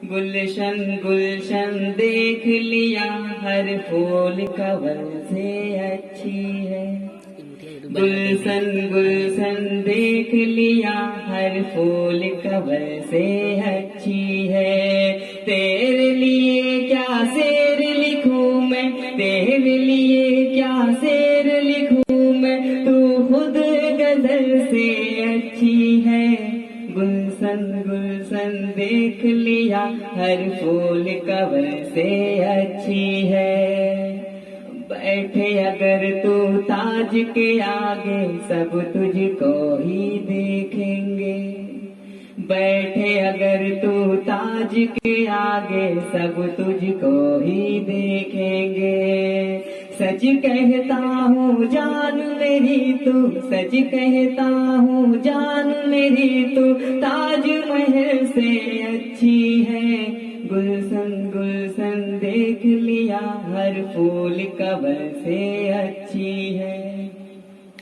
गुलशन गुलशन देख लिया, हर full cover से अच्छी है। गुलशन गुलशन देख लिया, हर फूल कवर से अच्छी है। तेरे लिए क्या शेर लिखूं मैं, तेरे लिए क्या शेर लिखूं मैं, तू खुद गजल से अच्छी है। गुलशन गुलशन देख लिया, हर फूल कवर से अच्छी है। बैठे अगर तू ताज के आगे, सब तुझको ही देखेंगे। बैठे अगर तू ताज के आगे, सब तुझको ही देखेंगे। सच कहता हूँ जान मेरी तू, सच कहता हूँ जान मेरी तू, ताजमहल से अच्छी है। गुलशन गुलशन देख लिया, हर फूल कबर से अच्छी है।